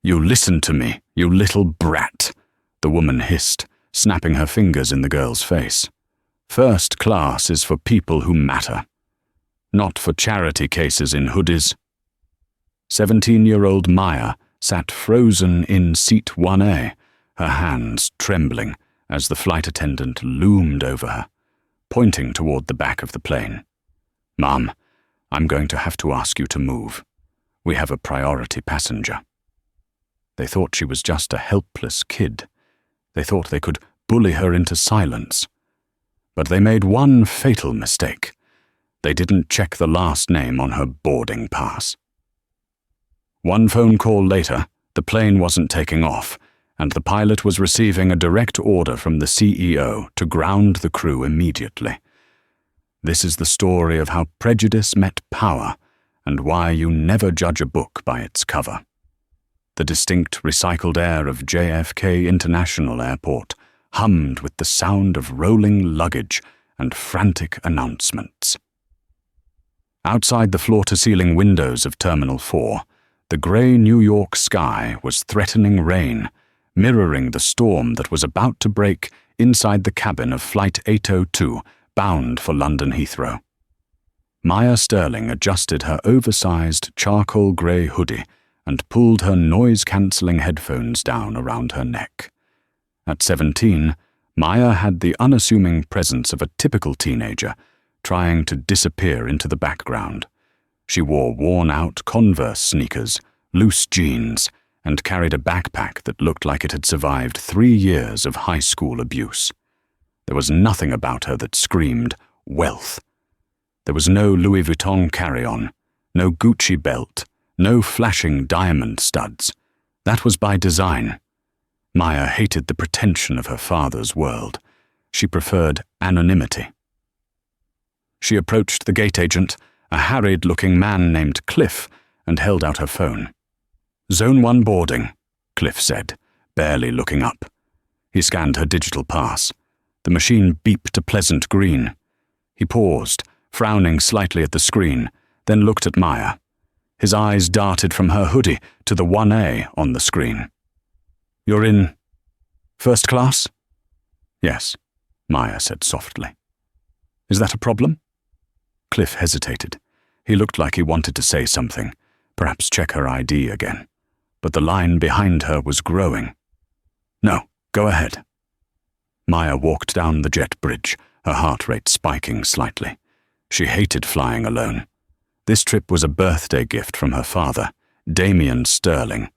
"You listen to me, you little brat," the woman hissed, snapping her fingers in the girl's face. "First class is for people who matter, not for charity cases in hoodies." 17-year-old Maya sat frozen in seat 1A, her hands trembling as the flight attendant loomed over her, pointing toward the back of the plane. "Mom, I'm going to have to ask you to move. We have a priority passenger." They thought she was just a helpless kid. They thought they could bully her into silence. But they made one fatal mistake. They didn't check the last name on her boarding pass. One phone call later, the plane wasn't taking off, and the pilot was receiving a direct order from the CEO to ground the crew immediately. This is the story of how prejudice met power, and why you never judge a book by its cover. The distinct recycled air of JFK International Airport hummed with the sound of rolling luggage and frantic announcements. Outside the floor-to-ceiling windows of Terminal 4, the grey New York sky was threatening rain, mirroring the storm that was about to break inside the cabin of Flight 802, bound for London Heathrow. Maya Sterling adjusted her oversized charcoal grey hoodie and pulled her noise-cancelling headphones down around her neck. At 17, Maya had the unassuming presence of a typical teenager, trying to disappear into the background. She wore worn-out Converse sneakers, loose jeans, and carried a backpack that looked like it had survived 3 years of high school abuse. There was nothing about her that screamed wealth. There was no Louis Vuitton carry-on, no Gucci belt, no flashing diamond studs. That was by design. Maya hated the pretension of her father's world. She preferred anonymity. She approached the gate agent, a harried-looking man named Cliff, and held out her phone. "Zone 1 boarding," Cliff said, barely looking up. He scanned her digital pass. The machine beeped a pleasant green. He paused, frowning slightly at the screen, then looked at Maya. His eyes darted from her hoodie to the 1A on the screen. "You're in first class?" "Yes," Maya said softly. "Is that a problem?" Cliff hesitated. He looked like he wanted to say something, perhaps check her ID again. But the line behind her was growing. "No, go ahead." Maya walked down the jet bridge, her heart rate spiking slightly. She hated flying alone. This trip was a birthday gift from her father, Damien Sterling.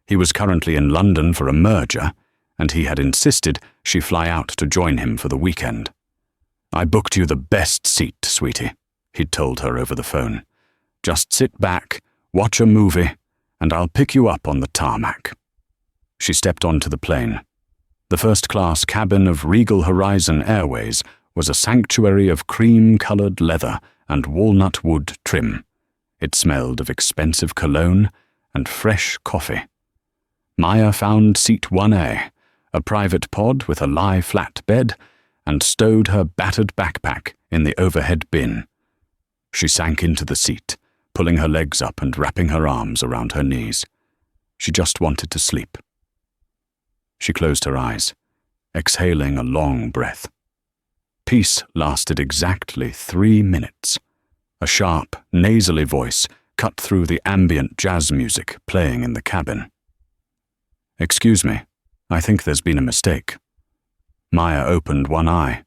He was currently in London for a merger, and he had insisted she fly out to join him for the weekend. "I booked you the best seat, sweetie," he'd told her over the phone. "Just sit back, watch a movie, and I'll pick you up on the tarmac." She stepped onto the plane. The first-class cabin of Regal Horizon Airways was a sanctuary of cream-colored leather and walnut wood trim. It smelled of expensive cologne and fresh coffee. Maya found seat 1A, a private pod with a lie-flat bed, and stowed her battered backpack in the overhead bin. She sank into the seat, pulling her legs up and wrapping her arms around her knees. She just wanted to sleep. She closed her eyes, exhaling a long breath. Peace lasted exactly 3 minutes. A sharp, nasally voice cut through the ambient jazz music playing in the cabin. "Excuse me, I think there's been a mistake." Maya opened one eye.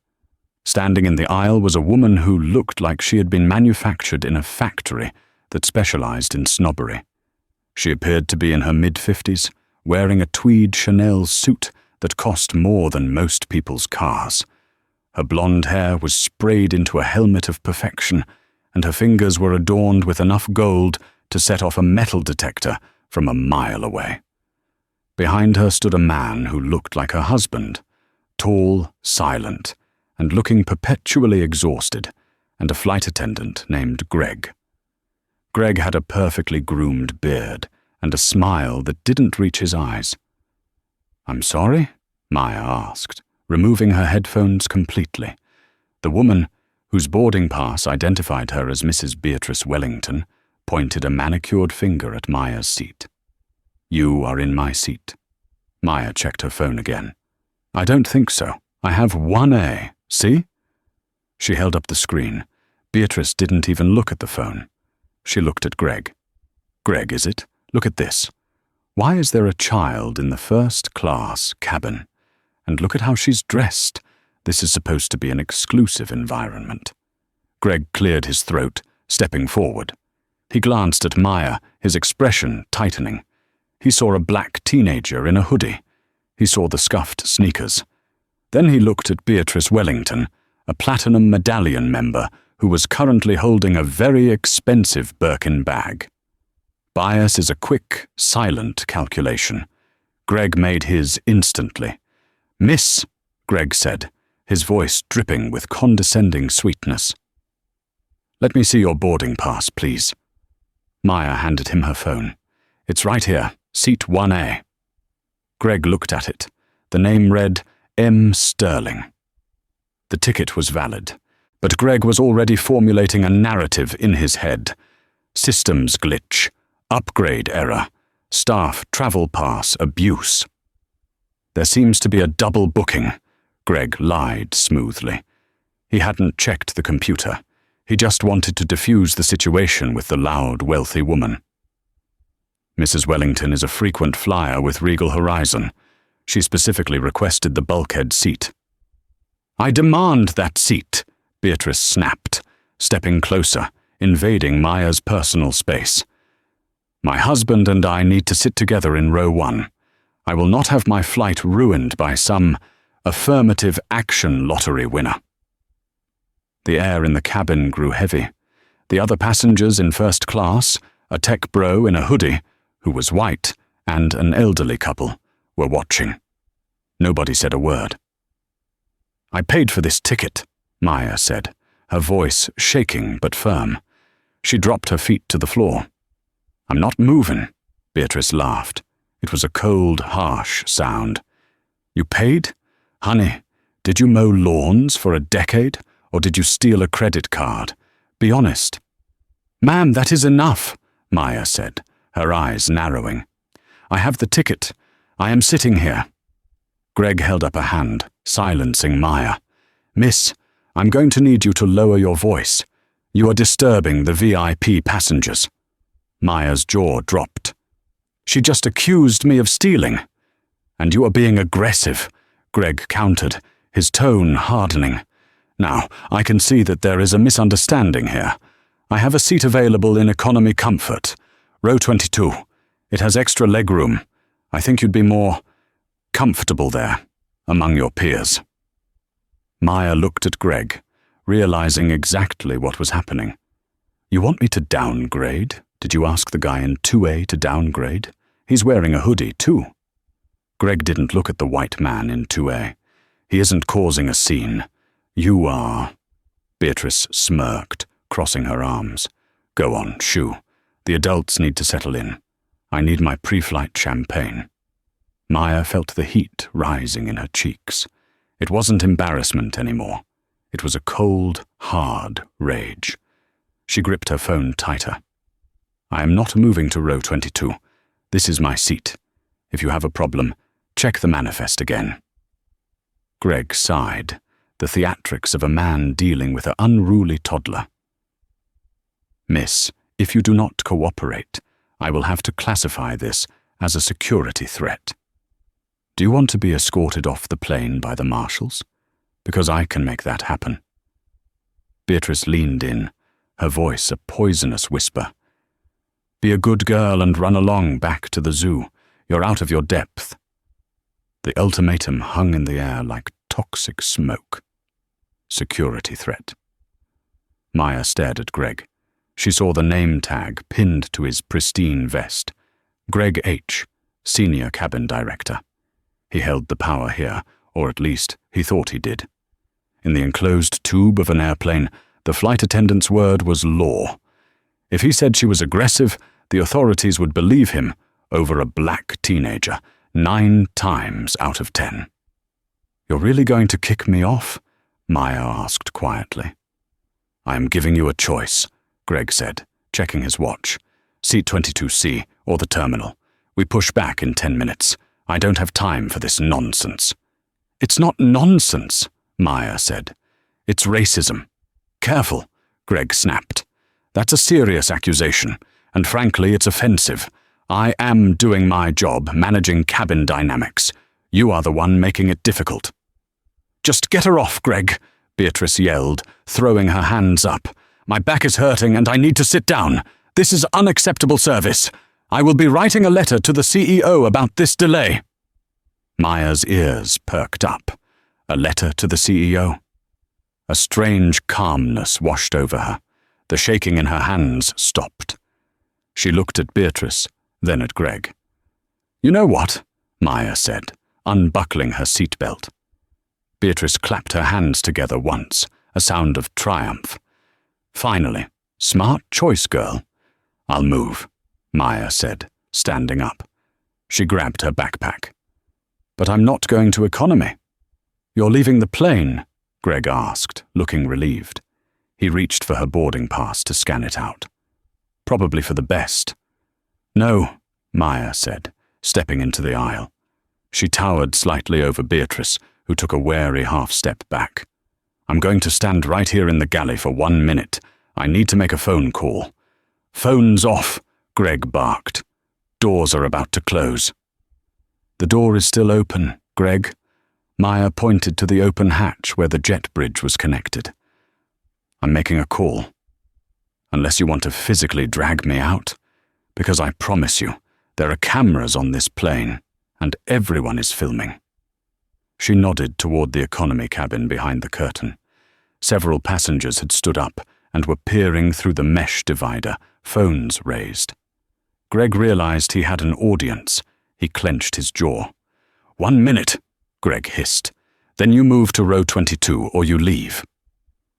Standing in the aisle was a woman who looked like she had been manufactured in a factory that specialized in snobbery. She appeared to be in her mid-50s, wearing a tweed Chanel suit that cost more than most people's cars. Her blonde hair was sprayed into a helmet of perfection, and her fingers were adorned with enough gold to set off a metal detector from a mile away. Behind her stood a man who looked like her husband, tall, silent, and looking perpetually exhausted, and a flight attendant named Greg. Greg had a perfectly groomed beard and a smile that didn't reach his eyes. "I'm sorry?" Maya asked, removing her headphones completely. The woman, whose boarding pass identified her as Mrs. Beatrice Wellington, pointed a manicured finger at Maya's seat. You are in my seat. Maya checked her phone again. I don't think so. I have 1A, see? She held up the screen. Beatrice didn't even look at the phone. She looked at Greg. Greg, is it? Look at this. Why is there a child in the first-class cabin? And look at how she's dressed. This is supposed to be an exclusive environment. Greg cleared his throat, stepping forward. He glanced at Maya, his expression tightening. He saw a black teenager in a hoodie. He saw the scuffed sneakers. Then he looked at Beatrice Wellington, a Platinum Medallion member who was currently holding a very expensive Birkin bag. Bias is a quick, silent calculation. Greg made his instantly. Miss, Greg said, his voice dripping with condescending sweetness. Let me see your boarding pass, please. Maya handed him her phone. It's right here, seat 1A. Greg looked at it. The name read M. Sterling. The ticket was valid, but Greg was already formulating a narrative in his head. Systems glitch, upgrade error, staff travel pass abuse. There seems to be a double booking, Greg lied smoothly. He hadn't checked the computer. He just wanted to defuse the situation with the loud, wealthy woman. Mrs. Wellington is a frequent flyer with Regal Horizon. She specifically requested the bulkhead seat. I demand that seat, Beatrice snapped, stepping closer, invading Maya's personal space. My husband and I need to sit together in row 1. I will not have my flight ruined by some affirmative action lottery winner. The air in the cabin grew heavy. The other passengers in first class, a tech bro in a hoodie, who was white, and an elderly couple, were watching. Nobody said a word. I paid for this ticket, Maya said, her voice shaking but firm. She dropped her feet to the floor. I'm not moving, Beatrice laughed. It was a cold, harsh sound. You paid? Honey, did you mow lawns for a decade, or did you steal a credit card? Be honest. Ma'am, that is enough, Maya said, her eyes narrowing. I have the ticket. I am sitting here. Greg held up a hand, silencing Maya. Miss, I'm going to need you to lower your voice. You are disturbing the VIP passengers. Maya's jaw dropped. She just accused me of stealing. And you are being aggressive, Greg countered, his tone hardening. Now, I can see that there is a misunderstanding here. I have a seat available in economy comfort. Row 22. It has extra legroom. I think you'd be more comfortable there, among your peers. Maya looked at Greg, realizing exactly what was happening. You want me to downgrade? Did you ask the guy in 2A to downgrade? He's wearing a hoodie, too. Greg didn't look at the white man in 2A. He isn't causing a scene. You are. Beatrice smirked, crossing her arms. Go on, shoo. The adults need to settle in. I need my pre-flight champagne. Maya felt the heat rising in her cheeks. It wasn't embarrassment anymore. It was a cold, hard rage. She gripped her phone tighter. I am not moving to row 22. This is my seat. If you have a problem, check the manifest again. Greg sighed, the theatrics of a man dealing with an unruly toddler. Miss, if you do not cooperate, I will have to classify this as a security threat. Do you want to be escorted off the plane by the marshals? Because I can make that happen. Beatrice leaned in, her voice a poisonous whisper. Be a good girl and run along back to the zoo. You're out of your depth. The ultimatum hung in the air like toxic smoke. Security threat. Maya stared at Greg. She saw the name tag pinned to his pristine vest. Greg H., Senior Cabin Director. He held the power here, or at least he thought he did. In the enclosed tube of an airplane, the flight attendant's word was law. If he said she was aggressive, the authorities would believe him over a black teenager, 9 times out of 10. You're really going to kick me off? Maya asked quietly. I am giving you a choice, Greg said, checking his watch. Seat 22C, or the terminal. We push back in 10 minutes. I don't have time for this nonsense." "It's not nonsense," Maya said. "It's racism." "Careful," Greg snapped. "That's a serious accusation, and frankly, it's offensive. I am doing my job, managing cabin dynamics. You are the one making it difficult." "Just get her off, Greg," Beatrice yelled, throwing her hands up. "My back is hurting and I need to sit down. This is unacceptable service. I will be writing a letter to the CEO about this delay." Maya's ears perked up. A letter to the CEO? A strange calmness washed over her. The shaking in her hands stopped. She looked at Beatrice, then at Greg. "You know what?" Maya said, unbuckling her seatbelt. Beatrice clapped her hands together once, a sound of triumph. "Finally, smart choice, girl." "I'll move," Maya said, standing up. She grabbed her backpack. "But I'm not going to economy." "You're leaving the plane?" Greg asked, looking relieved. He reached for her boarding pass to scan it out. "Probably for the best." "No," Maya said, stepping into the aisle. She towered slightly over Beatrice, who took a wary half-step back. "I'm going to stand right here in the galley for 1 minute. I need to make a phone call." "Phone's off," Greg barked. "Doors are about to close." "The door is still open, Greg." Maya pointed to the open hatch where the jet bridge was connected. "I'm making a call. Unless you want to physically drag me out. Because I promise you, there are cameras on this plane, and everyone is filming." She nodded toward the economy cabin behind the curtain. Several passengers had stood up and were peering through the mesh divider, phones raised. Greg realized he had an audience. He clenched his jaw. "1 minute," Greg hissed. "Then you move to row 22 or you leave."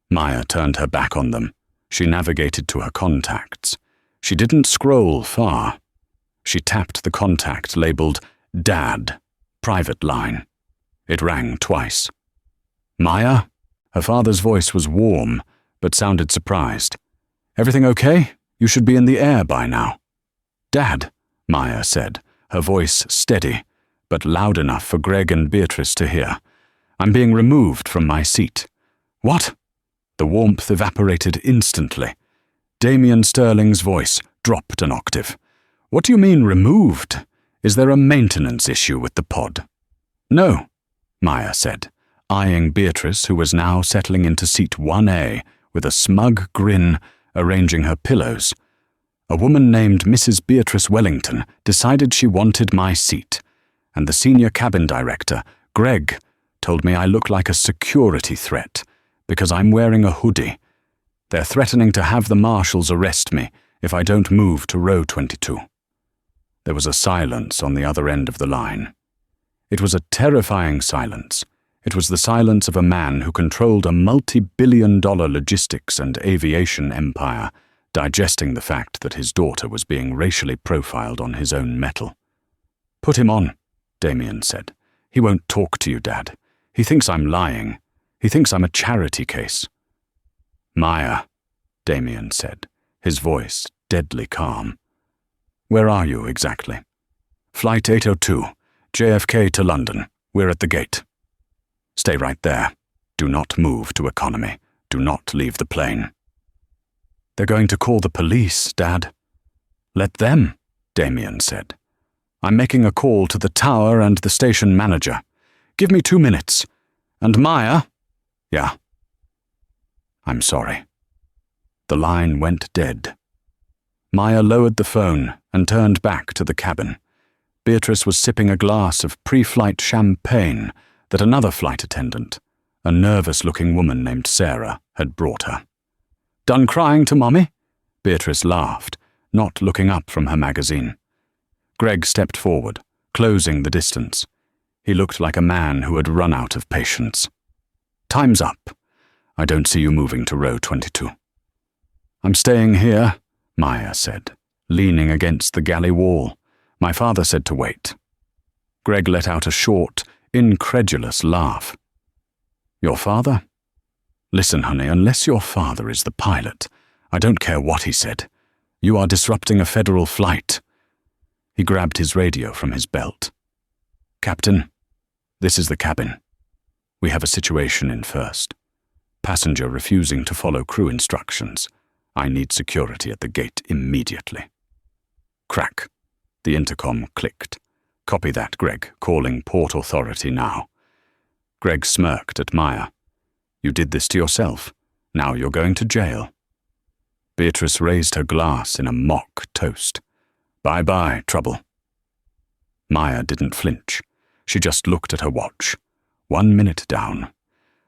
Maya turned her back on them. She navigated to her contacts. She didn't scroll far. She tapped the contact labeled Dad, private line. It rang twice. "Maya?" Her father's voice was warm, but sounded surprised. "Everything okay? You should be in the air by now." "Dad," Maya said, her voice steady, but loud enough for Greg and Beatrice to hear. "I'm being removed from my seat." "What?" The warmth evaporated instantly. Damien Sterling's voice dropped an octave. "What do you mean removed? Is there a maintenance issue with the pod?" "No," Maya said, eyeing Beatrice, who was now settling into seat 1A with a smug grin, arranging her pillows. "A woman named Mrs. Beatrice Wellington decided she wanted my seat, and the senior cabin director, Greg, told me I look like a security threat because I'm wearing a hoodie. They're threatening to have the marshals arrest me if I don't move to row 22. There was a silence on the other end of the line. It was a terrifying silence. It was the silence of a man who controlled a multi-billion-dollar logistics and aviation empire, digesting the fact that his daughter was being racially profiled on his own metal. "Put him on," Damien said. "He won't talk to you, Dad. He thinks I'm lying. He thinks I'm a charity case." "Maya," Damien said, his voice deadly calm. "Where are you exactly?" "Flight 802, JFK to London. We're at the gate." "Stay right there. Do not move to economy. Do not leave the plane." "They're going to call the police, Dad." "Let them," Damien said. "I'm making a call to the tower and the station manager. Give me 2 minutes. And Maya?" "Yeah." "I'm sorry." The line went dead. Maya lowered the phone and turned back to the cabin. Beatrice was sipping a glass of pre-flight champagne that another flight attendant, a nervous-looking woman named Sarah, had brought her. "Done crying to Mommy?" Beatrice laughed, not looking up from her magazine. Greg stepped forward, closing the distance. He looked like a man who had run out of patience. "Time's up. I don't see you moving to row 22. "I'm staying here," Maya said, leaning against the galley wall. "My father said to wait." Greg let out a short, incredulous laugh. "Your father?" "Listen, honey, unless your father is the pilot, I don't care what he said. You are disrupting a federal flight." He grabbed his radio from his belt. "Captain, this is the cabin. We have a situation in first. Passenger refusing to follow crew instructions. I need security at the gate immediately." Crack. The intercom clicked. "Copy that, Greg. Calling Port Authority now." Greg smirked at Maya. "You did this to yourself. Now you're going to jail." Beatrice raised her glass in a mock toast. "Bye-bye, trouble." Maya didn't flinch. She just looked at her watch. 1 minute down.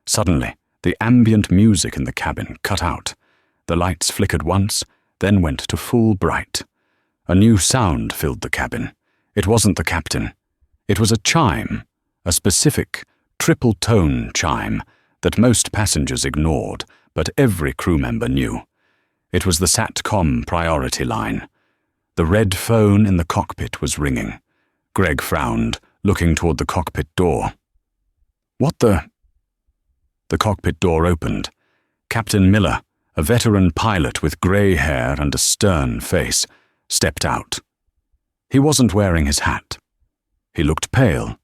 Suddenly, the ambient music in the cabin cut out. The lights flickered once, then went to full bright. A new sound filled the cabin. It wasn't the captain. It was a chime, a specific, triple-tone chime that most passengers ignored, but every crew member knew. It was the SATCOM priority line. The red phone in the cockpit was ringing. Greg frowned, looking toward the cockpit door. "What the—" The cockpit door opened. Captain Miller, a veteran pilot with grey hair and a stern face, stepped out. He wasn't wearing his hat. He looked pale.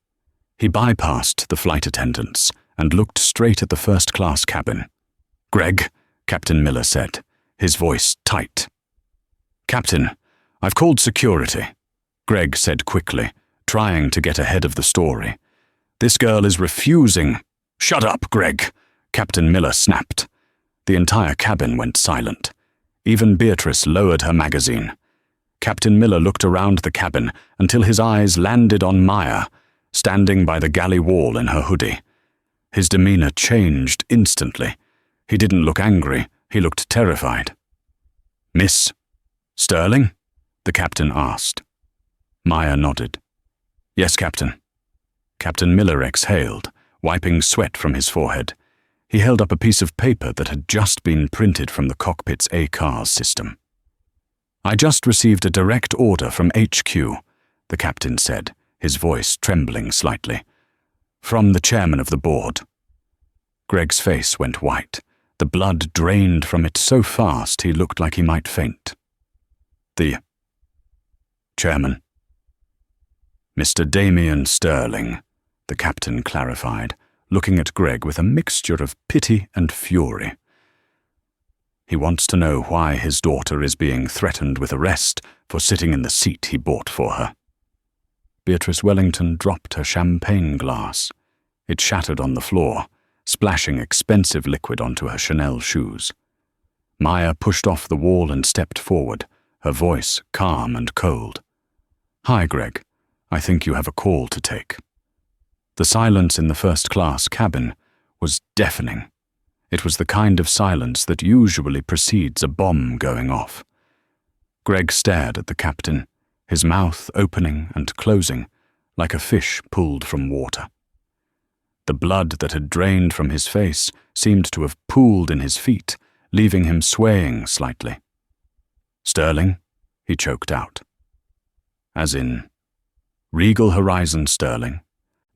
He bypassed the flight attendants and looked straight at the first-class cabin. "Greg," Captain Miller said, his voice tight. "Captain, I've called security," Greg said quickly, trying to get ahead of the story. "This girl is refusing—" "Shut up, Greg," Captain Miller snapped. The entire cabin went silent. Even Beatrice lowered her magazine. Captain Miller looked around the cabin until his eyes landed on Maya, standing by the galley wall in her hoodie. His demeanor changed instantly. He didn't look angry, he looked terrified. "Miss Sterling?" the captain asked. Maya nodded. "Yes, Captain." Captain Miller exhaled, wiping sweat from his forehead. He held up a piece of paper that had just been printed from the cockpit's ACARS system. "I just received a direct order from HQ," the captain said, his voice trembling slightly. "From the chairman of the board." Greg's face went white. The blood drained from it so fast he looked like he might faint. "The chairman." "Mr. Damien Sterling," the captain clarified, looking at Greg with a mixture of pity and fury. "He wants to know why his daughter is being threatened with arrest for sitting in the seat he bought for her." Beatrice Wellington dropped her champagne glass. It shattered on the floor, splashing expensive liquid onto her Chanel shoes. Maya pushed off the wall and stepped forward, her voice calm and cold. "Hi, Greg. I think you have a call to take." The silence in the first-class cabin was deafening. It was the kind of silence that usually precedes a bomb going off. Greg stared at the captain, his mouth opening and closing, like a fish pulled from water. The blood that had drained from his face seemed to have pooled in his feet, leaving him swaying slightly. "Sterling?" he choked out. "As in, Regal Horizon Sterling?"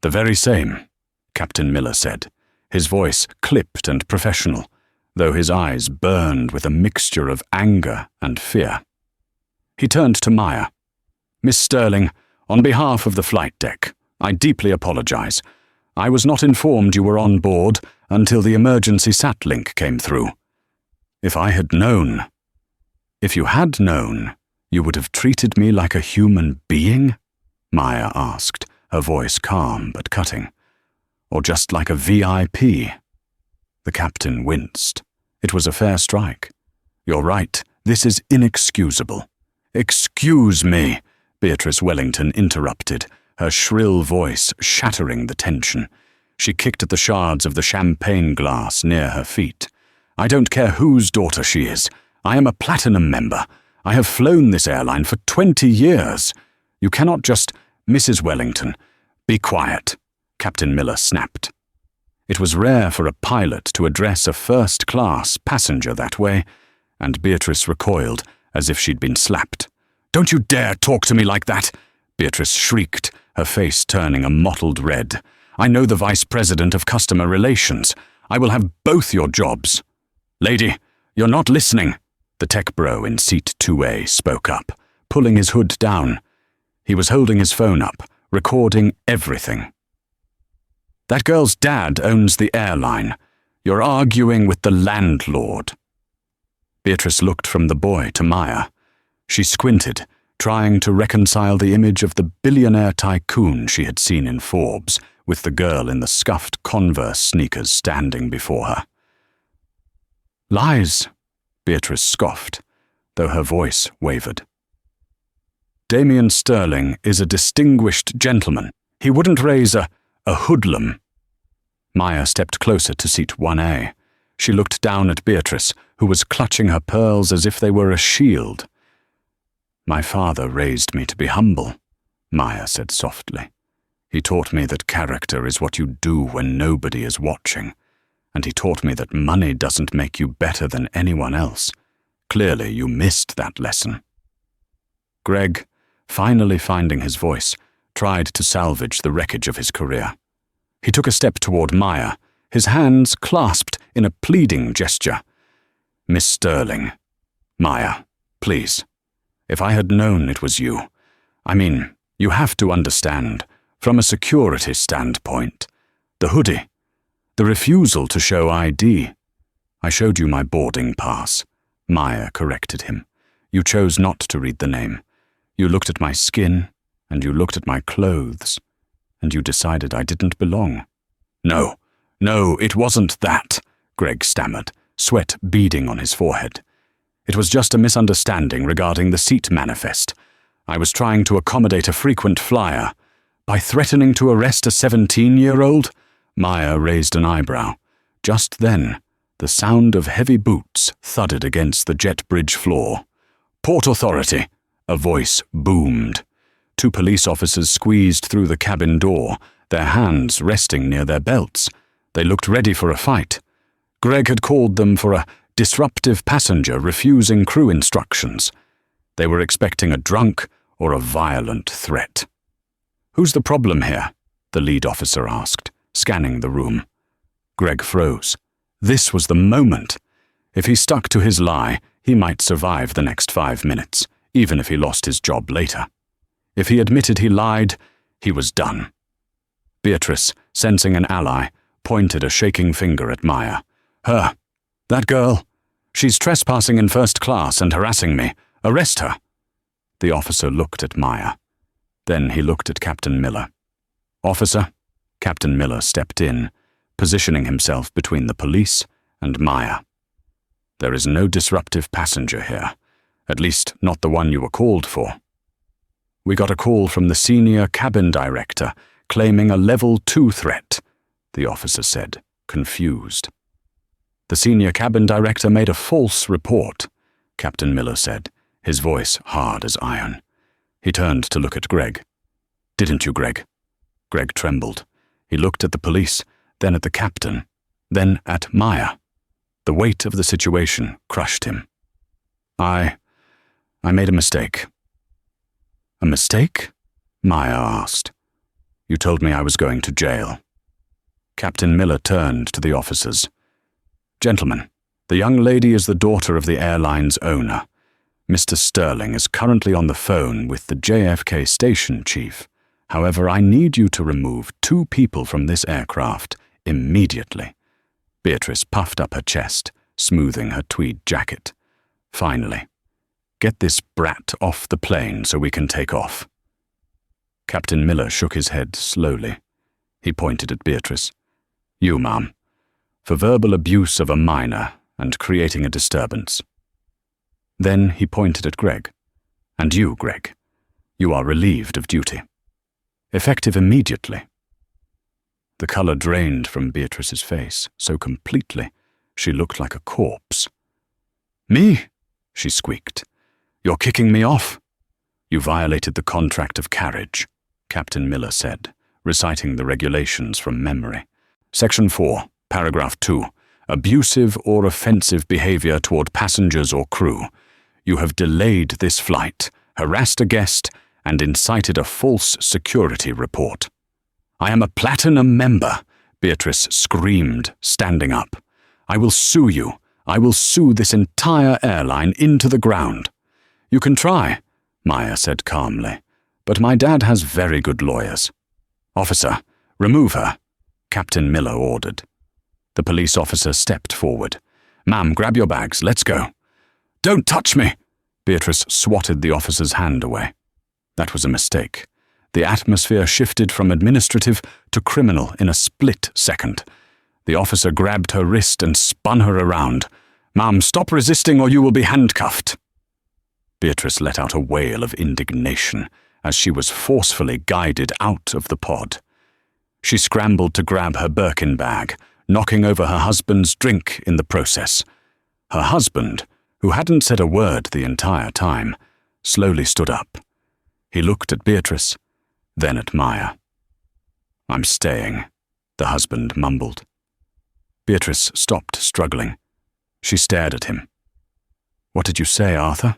"The very same," Captain Miller said, his voice clipped and professional, though his eyes burned with a mixture of anger and fear. He turned to Maya. "Miss Sterling, on behalf of the flight deck, I deeply apologize. I was not informed you were on board until the emergency sat link came through. If I had known—" "If you had known, you would have treated me like a human being?" Maya asked, her voice calm but cutting. "Or just like a VIP?" The captain winced. It was a fair strike. "You're right, this is inexcusable." "Excuse me," Beatrice Wellington interrupted, her shrill voice shattering the tension. She kicked at the shards of the champagne glass near her feet. "I don't care whose daughter she is. I am a platinum member. I have flown this airline for 20 years. You cannot just—" "Mrs. Wellington, be quiet," Captain Miller snapped. It was rare for a pilot to address a first-class passenger that way, and Beatrice recoiled as if she'd been slapped. "Don't you dare talk to me like that!" Beatrice shrieked, her face turning a mottled red. "I know the Vice President of Customer Relations. I will have both your jobs." "Lady, you're not listening," the tech bro in seat 2A spoke up, pulling his hood down. He was holding his phone up, recording everything. "That girl's dad owns the airline. You're arguing with the landlord." Beatrice looked from the boy to Maya. She squinted, trying to reconcile the image of the billionaire tycoon she had seen in Forbes with the girl in the scuffed Converse sneakers standing before her. "Lies," Beatrice scoffed, though her voice wavered. "Damien Sterling is a distinguished gentleman. He wouldn't raise a hoodlum." Maya stepped closer to seat 1A. She looked down at Beatrice, who was clutching her pearls as if they were a shield. "My father raised me to be humble," Maya said softly. "He taught me that character is what you do when nobody is watching, and he taught me that money doesn't make you better than anyone else. Clearly, you missed that lesson." Greg, finally finding his voice, tried to salvage the wreckage of his career. He took a step toward Maya, his hands clasped in a pleading gesture. "Miss Sterling. Maya, please. If I had known it was you. You have to understand, from a security standpoint. The hoodie. The refusal to show ID. I showed you my boarding pass." Maya corrected him. "You chose not to read the name. You looked at my skin, and you looked at my clothes, and you decided I didn't belong." No, it wasn't that," Greg stammered, sweat beading on his forehead. "It was just a misunderstanding regarding the seat manifest. I was trying to accommodate a frequent flyer. By threatening to arrest a 17-year-old? Maya raised an eyebrow. Just then, the sound of heavy boots thudded against the jet bridge floor. "Port Authority," a voice boomed. Two police officers squeezed through the cabin door, their hands resting near their belts. They looked ready for a fight. Greg had called them for a disruptive passenger refusing crew instructions. They were expecting a drunk or a violent threat. "Who's the problem here?" the lead officer asked, scanning the room. Greg froze. This was the moment. If he stuck to his lie, he might survive the next 5 minutes, even if he lost his job later. If he admitted he lied, he was done. Beatrice, sensing an ally, pointed a shaking finger at Maya. "Her. That girl. She's trespassing in first class and harassing me. Arrest her." The officer looked at Maya. Then he looked at Captain Miller. "Officer." Captain Miller stepped in, positioning himself between the police and Maya. "There is no disruptive passenger here, at least not the one you were called for." "We got a call from the senior cabin director claiming a level 2 threat," the officer said, confused. "The senior cabin director made a false report," Captain Miller said, his voice hard as iron. He turned to look at Greg. "Didn't you, Greg?" Greg trembled. He looked at the police, then at the captain, then at Maya. The weight of the situation crushed him. I made a mistake." "A mistake?" Maya asked. "You told me I was going to jail." Captain Miller turned to the officers. "Gentlemen, the young lady is the daughter of the airline's owner. Mr. Sterling is currently on the phone with the JFK station chief. However, I need you to remove 2 people from this aircraft immediately." Beatrice puffed up her chest, smoothing her tweed jacket. "Finally, get this brat off the plane so we can take off." Captain Miller shook his head slowly. He pointed at Beatrice. "You, ma'am, for verbal abuse of a minor and creating a disturbance." Then he pointed at Greg. "And you, Greg, you are relieved of duty. Effective immediately." The color drained from Beatrice's face so completely she looked like a corpse. "Me?" she squeaked. "You're kicking me off?" "You violated the contract of carriage," Captain Miller said, reciting the regulations from memory. "Section 4, Paragraph 2, abusive or offensive behavior toward passengers or crew. You have delayed this flight, harassed a guest, and incited a false security report." "I am a platinum member," Beatrice screamed, standing up. "I will sue you. I will sue this entire airline into the ground." "You can try," Maya said calmly, but my dad has very good lawyers. Officer, remove her, Captain Miller ordered. The police officer stepped forward. Ma'am, grab your bags, let's go. Don't touch me! Beatrice swatted the officer's hand away. That was a mistake. The atmosphere shifted from administrative to criminal in a split second. The officer grabbed her wrist and spun her around. Ma'am, stop resisting or you will be handcuffed. Beatrice let out a wail of indignation as she was forcefully guided out of the pod. She scrambled to grab her Birkin bag, knocking over her husband's drink in the process. Her husband, who hadn't said a word the entire time, slowly stood up. He looked at Beatrice, then at Maya. I'm staying, the husband mumbled. Beatrice stopped struggling. She stared at him. What did you say, Arthur?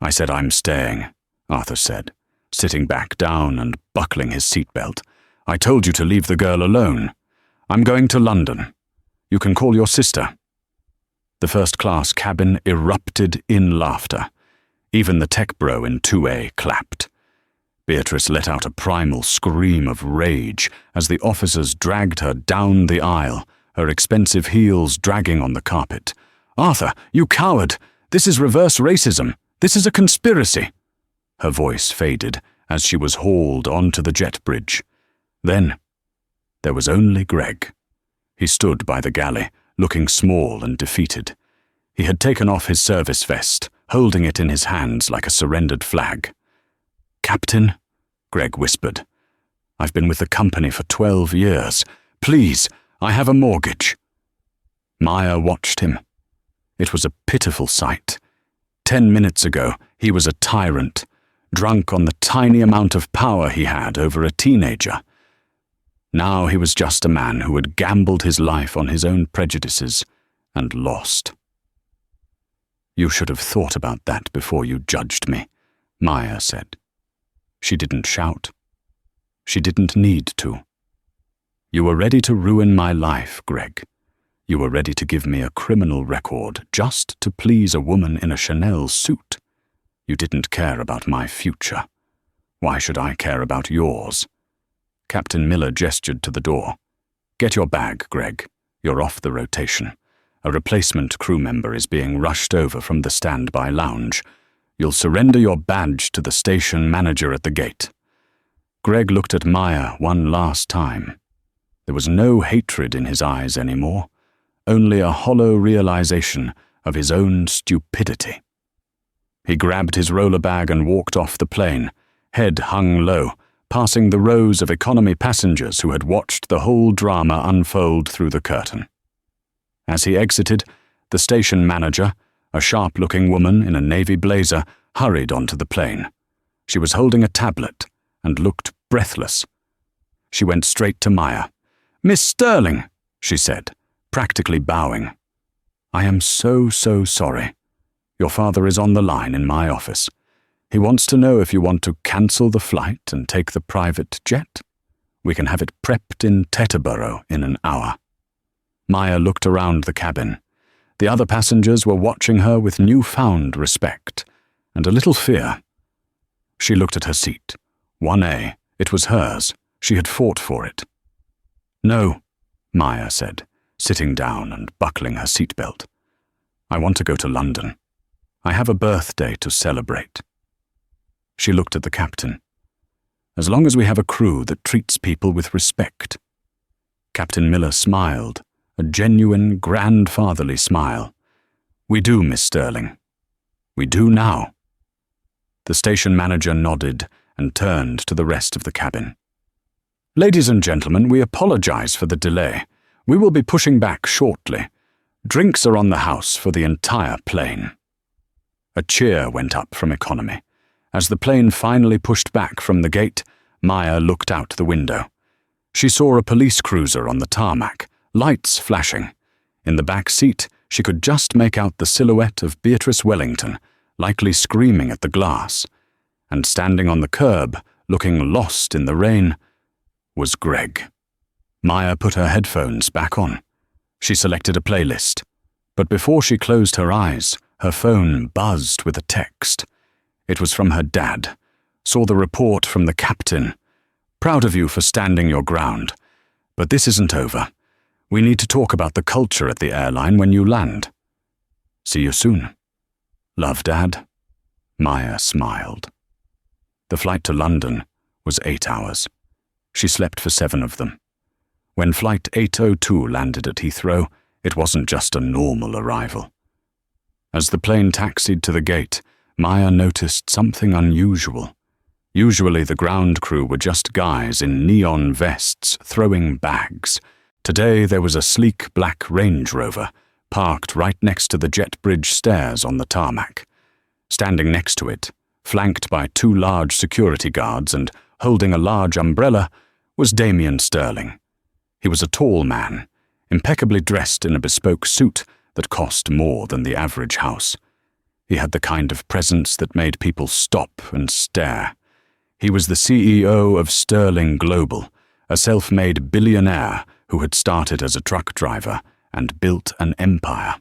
I said I'm staying, Arthur said, sitting back down and buckling his seatbelt. I told you to leave the girl alone. I'm going to London. You can call your sister. The first-class cabin erupted in laughter. Even the tech bro in 2A clapped. Beatrice let out a primal scream of rage as the officers dragged her down the aisle, her expensive heels dragging on the carpet. Arthur, you coward! This is reverse racism. This is a conspiracy. Her voice faded as she was hauled onto the jet bridge. Then, there was only Greg. He stood by the galley, looking small and defeated. He had taken off his service vest, holding it in his hands like a surrendered flag. Captain, Greg whispered, I've been with the company for 12 years. Please, I have a mortgage. Maya watched him. It was a pitiful sight. 10 minutes ago, he was a tyrant, drunk on the tiny amount of power he had over a teenager. Now he was just a man who had gambled his life on his own prejudices and lost. You should have thought about that before you judged me, Maya said. She didn't shout. She didn't need to. You were ready to ruin my life, Greg. You were ready to give me a criminal record just to please a woman in a Chanel suit. You didn't care about my future. Why should I care about yours? Captain Miller gestured to the door. Get your bag, Greg. You're off the rotation. A replacement crew member is being rushed over from the standby lounge. You'll surrender your badge to the station manager at the gate. Greg looked at Maya one last time. There was no hatred in his eyes anymore, only a hollow realization of his own stupidity. He grabbed his roller bag and walked off the plane, head hung low, passing the rows of economy passengers who had watched the whole drama unfold through the curtain. As he exited, the station manager, a sharp-looking woman in a navy blazer, hurried onto the plane. She was holding a tablet and looked breathless. She went straight to Maya. "Miss Sterling," she said, practically bowing. "I am so sorry. Your father is on the line in my office. He wants to know if you want to cancel the flight and take the private jet. We can have it prepped in Teterboro in an hour." Maya looked around the cabin. The other passengers were watching her with newfound respect and a little fear. She looked at her seat. 1A. It was hers. She had fought for it. "No," Maya said, sitting down and buckling her seatbelt. "I want to go to London. I have a birthday to celebrate." She looked at the captain. "As long as we have a crew that treats people with respect." Captain Miller smiled, a genuine, grandfatherly smile. "We do, Miss Sterling. We do now." The station manager nodded and turned to the rest of the cabin. "Ladies and gentlemen, we apologize for the delay. We will be pushing back shortly. Drinks are on the house for the entire plane." A cheer went up from economy. As the plane finally pushed back from the gate, Maya looked out the window. She saw a police cruiser on the tarmac, lights flashing. In the back seat, she could just make out the silhouette of Beatrice Wellington, likely screaming at the glass. And standing on the curb, looking lost in the rain, was Greg. Maya put her headphones back on. She selected a playlist. But before she closed her eyes, her phone buzzed with a text. It was from her dad, Saw the report from the captain. Proud of you for standing your ground. But this isn't over. We need to talk about the culture at the airline when you land. See you soon. Love, Dad. Maya smiled. The flight to London was 8 hours. She slept for 7 of them. When Flight 802 landed at Heathrow, it wasn't just a normal arrival. As the plane taxied to the gate, Maya noticed something unusual. Usually the ground crew were just guys in neon vests throwing bags. Today there was a sleek black Range Rover, parked right next to the jet bridge stairs on the tarmac. Standing next to it, flanked by 2 large security guards and holding a large umbrella, was Damien Sterling. He was a tall man, impeccably dressed in a bespoke suit that cost more than the average house. He had the kind of presence that made people stop and stare. He was the CEO of Sterling Global, a self-made billionaire who had started as a truck driver and built an empire.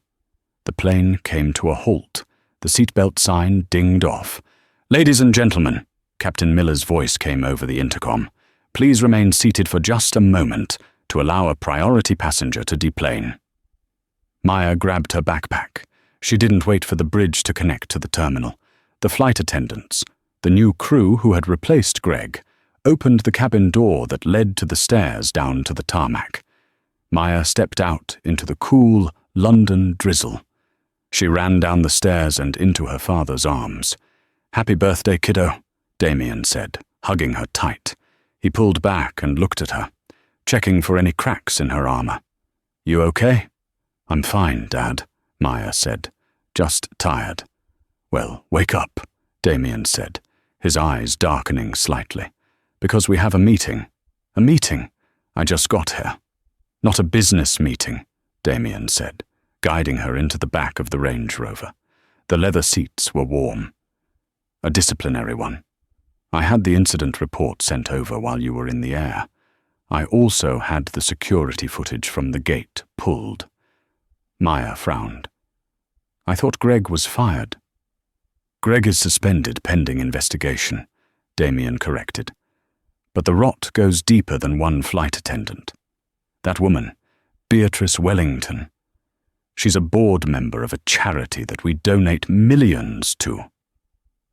The plane came to a halt. The seatbelt sign dinged off. "Ladies and gentlemen," Captain Miller's voice came over the intercom, "please remain seated for just a moment to allow a priority passenger to deplane." Maya grabbed her backpack. She didn't wait for the bridge to connect to the terminal. The flight attendants, the new crew who had replaced Greg, opened the cabin door that led to the stairs down to the tarmac. Maya stepped out into the cool London drizzle. She ran down the stairs and into her father's arms. "Happy birthday, kiddo," Damien said, hugging her tight. He pulled back and looked at her, checking for any cracks in her armor. "You okay?" "I'm fine, Dad," Maya said. "Just tired." "Well, wake up," Damien said, his eyes darkening slightly. "Because we have a meeting." "A meeting? I just got here." "Not a business meeting," Damien said, guiding her into the back of the Range Rover. The leather seats were warm. "A disciplinary one. I had the incident report sent over while you were in the air. I also had the security footage from the gate pulled." Maya frowned. "I thought Greg was fired." "Greg is suspended pending investigation," Damien corrected. "But the rot goes deeper than one flight attendant. That woman, Beatrice Wellington, she's a board member of a charity that we donate millions to."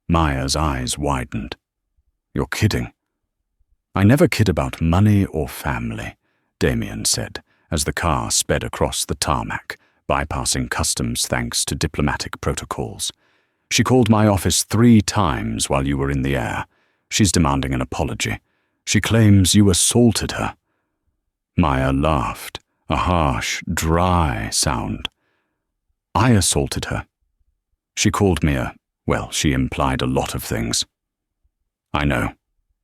Maya's eyes widened. "You're kidding." "I never kid about money or family," Damien said, as the car sped across the tarmac, bypassing customs thanks to diplomatic protocols. "She called my office 3 times while you were in the air. She's demanding an apology. She claims you assaulted her." Maya laughed, a harsh, dry sound. "I assaulted her. She called me she implied a lot of things." "I know,"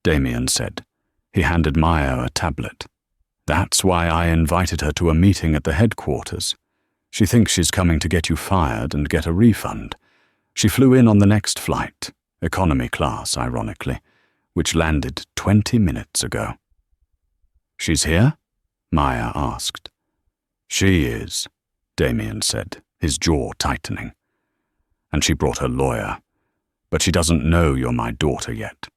Damien said. He handed Maya a tablet. "That's why I invited her to a meeting at the headquarters. She thinks she's coming to get you fired and get a refund. She flew in on the next flight, economy class, ironically, which landed 20 minutes ago." "She's here?" Maya asked. "She is," Damien said, his jaw tightening. "And she brought her lawyer. But she doesn't know you're my daughter yet.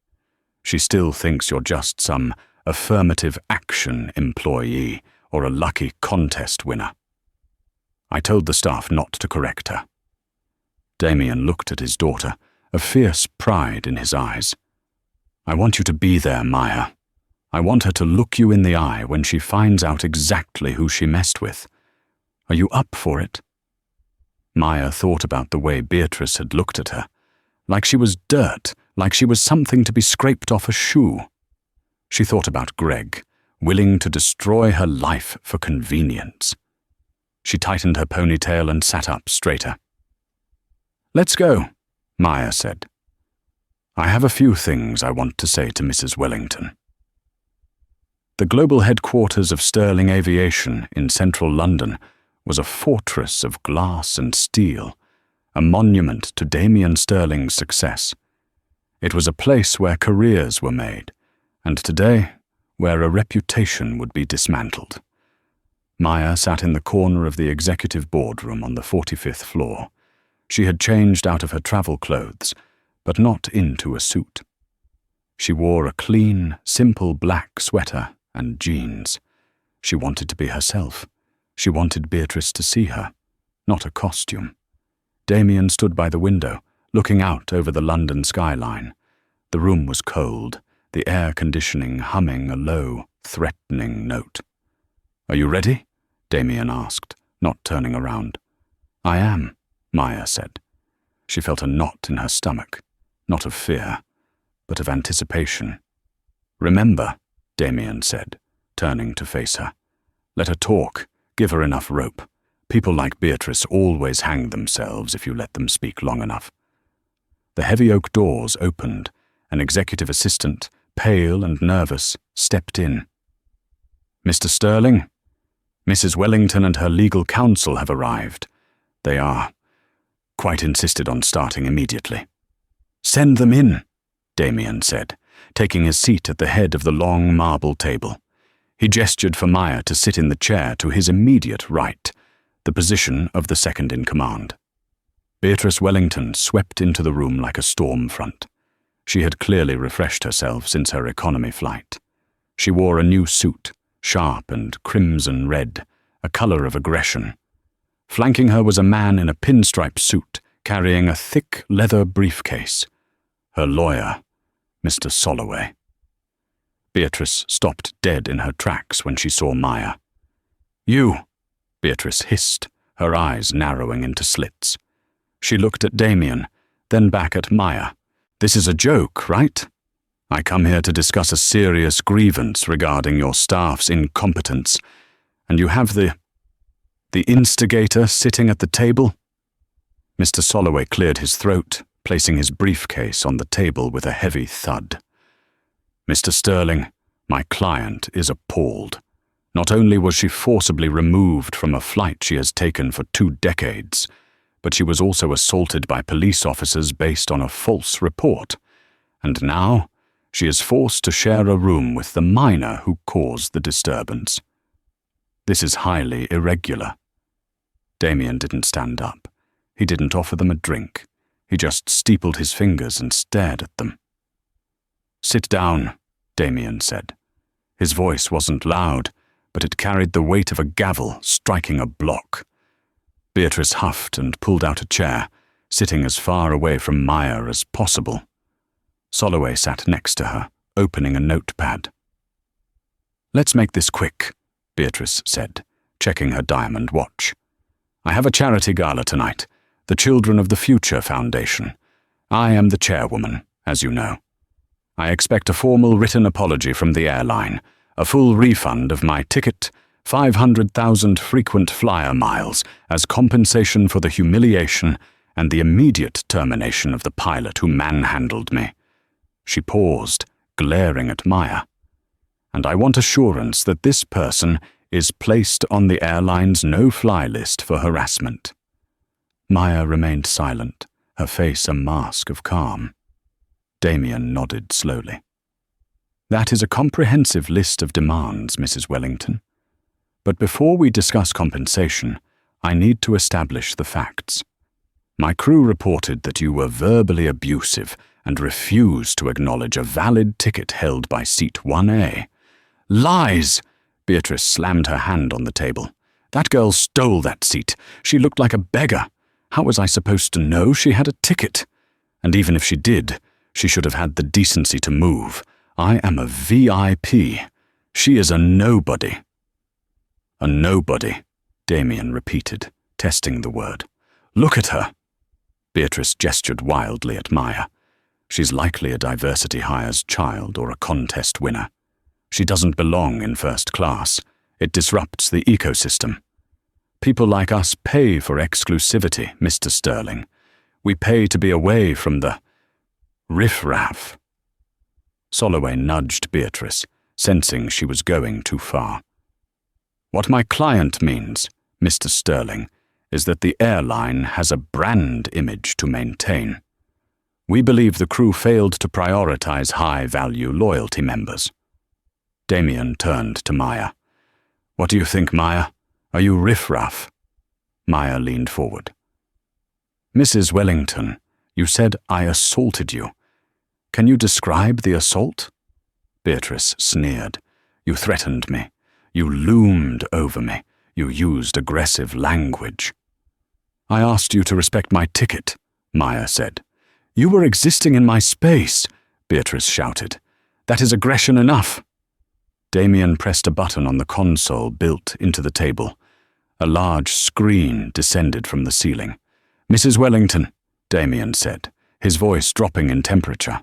She still thinks you're just some affirmative action employee or a lucky contest winner." I told the staff not to correct her. Damien looked at his daughter, a fierce pride in his eyes. "I want you to be there, Maya. I want her to look you in the eye when she finds out exactly who she messed with. Are you up for it?" Maya thought about the way Beatrice had looked at her, like she was dirt, like she was something to be scraped off a shoe. She thought about Greg, willing to destroy her life for convenience. She tightened her ponytail and sat up straighter. "Let's go," Maya said. "I have a few things I want to say to Mrs. Wellington." The global headquarters of Sterling Aviation in central London was a fortress of glass and steel, a monument to Damien Sterling's success. It was a place where careers were made, and today, where a reputation would be dismantled. Maya sat in the corner of the executive boardroom on the 45th floor. She had changed out of her travel clothes, but not into a suit. She wore a clean, simple black sweater and jeans. She wanted to be herself. She wanted Beatrice to see her, not a costume. Damien stood by the window, looking out over the London skyline. The room was cold, the air conditioning humming a low, threatening note. "Are you ready?" Damien asked, not turning around. "I am," Maya said. She felt a knot in her stomach, not of fear, but of anticipation. "Remember," Damien said, turning to face her. "Let her talk. Give her enough rope. People like Beatrice always hang themselves if you let them speak long enough." The heavy oak doors opened. An executive assistant, pale and nervous, stepped in. "Mr. Sterling, Mrs. Wellington and her legal counsel have arrived. They are quite insisted on starting immediately." "Send them in," Damien said, taking his seat at the head of the long marble table. He gestured for Maya to sit in the chair to his immediate right, the position of the second-in-command. Beatrice Wellington swept into the room like a storm front. She had clearly refreshed herself since her economy flight. She wore a new suit, sharp and crimson red, a color of aggression. Flanking her was a man in a pinstripe suit, carrying a thick leather briefcase. Her lawyer, Mr. Soloway. Beatrice stopped dead in her tracks when she saw Maya. "You," Beatrice hissed, her eyes narrowing into slits. She looked at Damien, then back at Maya. "This is a joke, right? I come here to discuss a serious grievance regarding your staff's incompetence, and you have the instigator sitting at the table?" Mr. Soloway cleared his throat, placing his briefcase on the table with a heavy thud. "Mr. Sterling, my client is appalled. Not only was she forcibly removed from a flight she has taken for 2 decades, but she was also assaulted by police officers based on a false report. And now, she is forced to share a room with the minor who caused the disturbance. This is highly irregular." Damien didn't stand up. He didn't offer them a drink. He just steepled his fingers and stared at them. "Sit down," Damien said. His voice wasn't loud, but it carried the weight of a gavel striking a block. Beatrice huffed and pulled out a chair, sitting as far away from Maya as possible. Soloway sat next to her, opening a notepad. "Let's make this quick," Beatrice said, checking her diamond watch. "I have a charity gala tonight, the Children of the Future Foundation. I am the chairwoman, as you know. I expect a formal written apology from the airline, a full refund of my ticket, 500,000 frequent flyer miles as compensation for the humiliation and the immediate termination of the pilot who manhandled me." She paused, glaring at Maya. "And I want assurance that this person is placed on the airline's no-fly list for harassment." Maya remained silent, her face a mask of calm. Damien nodded slowly. "That is a comprehensive list of demands, Mrs. Wellington. But before we discuss compensation, I need to establish the facts. My crew reported that you were verbally abusive and refused to acknowledge a valid ticket held by seat 1A. "Lies!" Beatrice slammed her hand on the table. "That girl stole that seat. She looked like a beggar. How was I supposed to know she had a ticket? And even if she did, she should have had the decency to move. I am a VIP. She is a nobody." "A nobody," Damien repeated, testing the word. "Look at her." Beatrice gestured wildly at Maya. "She's likely a diversity hires child or a contest winner. She doesn't belong in first class. It disrupts the ecosystem. People like us pay for exclusivity, Mr. Sterling. We pay to be away from the riff-raff." Soloway nudged Beatrice, sensing she was going too far. "What my client means, Mr. Sterling, is that the airline has a brand image to maintain. We believe the crew failed to prioritize high-value loyalty members." Damien turned to Maya. "What do you think, Maya? Are you riff-raff?" Maya leaned forward. "Mrs. Wellington, you said I assaulted you. Can you describe the assault? Beatrice sneered. You threatened me. You loomed over me. You used aggressive language. I asked you to respect my ticket, Maya said. You were existing in my space, Beatrice shouted. That is aggression enough. Damien pressed a button on the console built into the table. A large screen descended from the ceiling. Mrs. Wellington, Damien said, his voice dropping in temperature.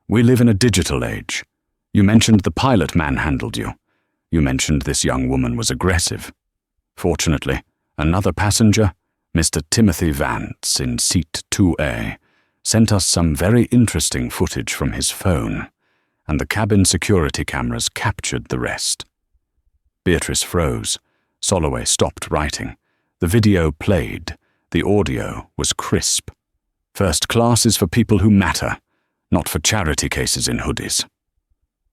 We live in a digital age. You mentioned the pilot manhandled you. You mentioned this young woman was aggressive. Fortunately, another passenger, Mr. Timothy Vance in seat 2A, sent us some very interesting footage from his phone, and the cabin security cameras captured the rest. Beatrice froze. Soloway stopped writing. The video played. The audio was crisp. First class is for people who matter, not for charity cases in hoodies.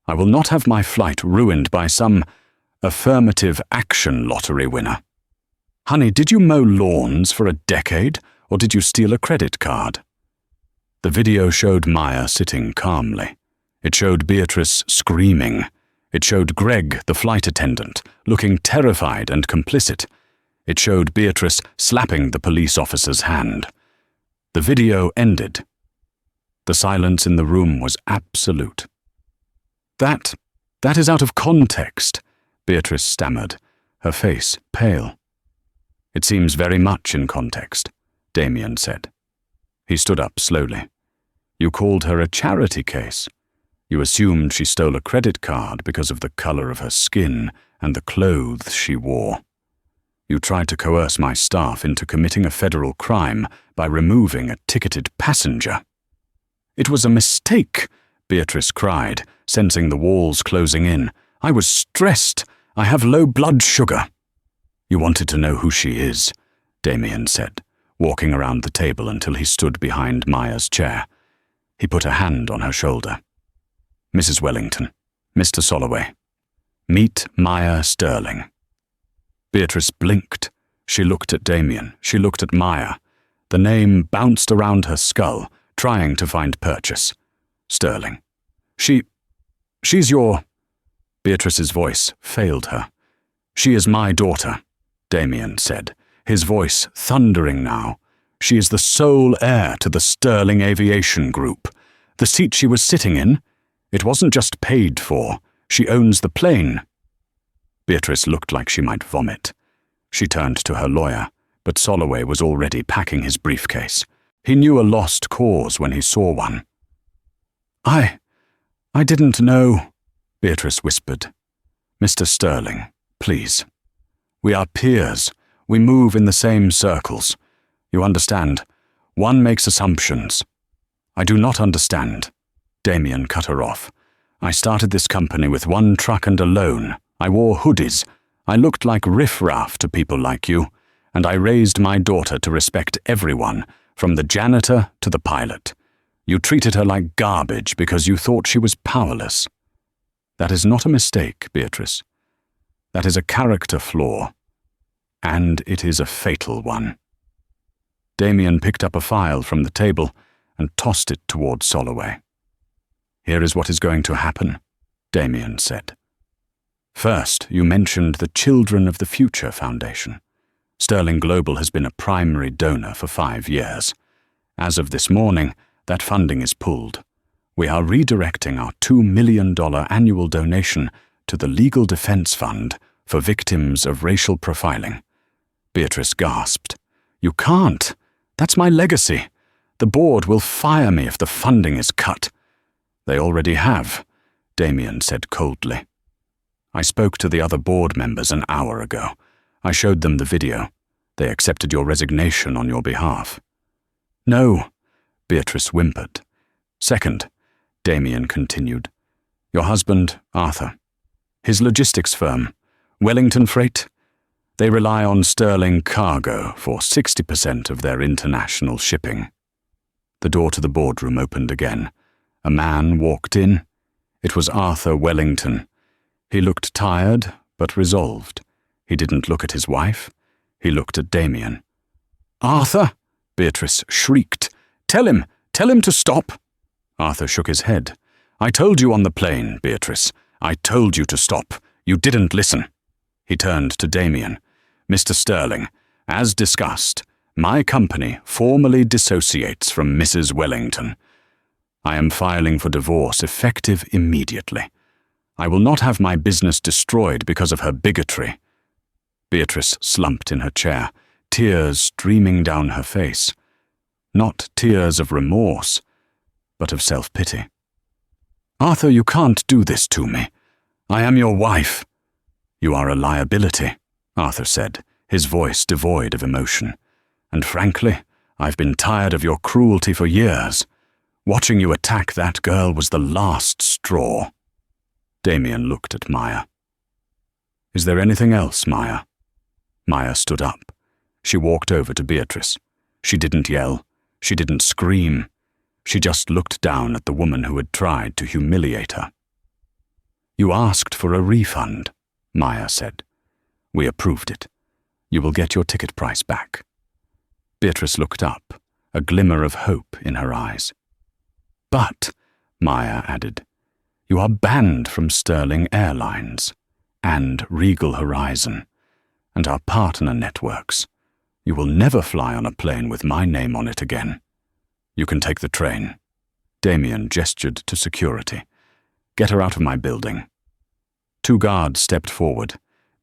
I will not have my flight ruined by some affirmative action lottery winner. Honey, did you mow lawns for a decade, or did you steal a credit card? The video showed Maya sitting calmly. It showed Beatrice screaming. It showed Greg, the flight attendant, looking terrified and complicit. It showed Beatrice slapping the police officer's hand. The video ended. The silence in the room was absolute. That is out of context, Beatrice stammered, her face pale. It seems very much in context, Damien said. He stood up slowly. You called her a charity case. You assumed she stole a credit card because of the color of her skin and the clothes she wore. You tried to coerce my staff into committing a federal crime by removing a ticketed passenger. It was a mistake, Beatrice cried, sensing the walls closing in. I was stressed. I have low blood sugar. You wanted to know who she is, Damien said, walking around the table until he stood behind Maya's chair. He put a hand on her shoulder. Mrs. Wellington, Mr. Soloway, meet Maya Sterling. Beatrice blinked. She looked at Damien. She looked at Maya. The name bounced around her skull, trying to find purchase. Sterling. She's your... Beatrice's voice failed her. She is my daughter, Damien said, his voice thundering now. She is the sole heir to the Sterling Aviation Group. The seat she was sitting in, it wasn't just paid for. She owns the plane. Beatrice looked like she might vomit. She turned to her lawyer, but Soloway was already packing his briefcase. He knew a lost cause when he saw one. I didn't know, Beatrice whispered. Mr. Sterling, please. We are peers. We move in the same circles. You understand? One makes assumptions. I do not understand. Damien cut her off. I started this company with one truck and a loan. I wore hoodies. I looked like riffraff to people like you, and I raised my daughter to respect everyone, from the janitor to the pilot. You treated her like garbage because you thought she was powerless. That is not a mistake, Beatrice. That is a character flaw, and it is a fatal one. Damien picked up a file from the table and tossed it towards Soloway. Here is what is going to happen, Damien said. First, you mentioned the Children of the Future Foundation. Sterling Global has been a primary donor for 5 years. As of this morning, that funding is pulled. We are redirecting our $2 million annual donation to the Legal Defense Fund for victims of racial profiling. Beatrice gasped. You can't. That's my legacy. The board will fire me if the funding is cut. They already have, Damien said coldly. I spoke to the other board members an hour ago. I showed them the video. They accepted your resignation on your behalf. No, Beatrice whimpered. Second, Damien continued, your husband, Arthur. His logistics firm, Wellington Freight, they rely on Sterling Cargo for 60% of their international shipping. The door to the boardroom opened again. A man walked in. It was Arthur Wellington. He looked tired, but resolved. He didn't look at his wife. He looked at Damien. Arthur, Beatrice shrieked. Tell him to stop. Arthur shook his head. "I told you on the plane, Beatrice. I told you to stop. You didn't listen." He turned to Damien. "Mr. Sterling, as discussed, my company formally dissociates from Mrs. Wellington. I am filing for divorce effective immediately. I will not have my business destroyed because of her bigotry." Beatrice slumped in her chair, tears streaming down her face. Not tears of remorse, but of self-pity. "Arthur, you can't do this to me. I am your wife." "You are a liability," Arthur said, his voice devoid of emotion. "And frankly, I've been tired of your cruelty for years. Watching you attack that girl was the last straw." Damien looked at Maya. "Is there anything else, Maya?" Maya stood up. She walked over to Beatrice. She didn't yell. She didn't scream. She just looked down at the woman who had tried to humiliate her. "You asked for a refund," Maya said. "We approved it. You will get your ticket price back." Beatrice looked up, a glimmer of hope in her eyes. "But," Maya added, "you are banned from Sterling Airlines and Regal Horizon and our partner networks. You will never fly on a plane with my name on it again. You can take the train." Damien gestured to security. "Get her out of my building." 2 guards stepped forward.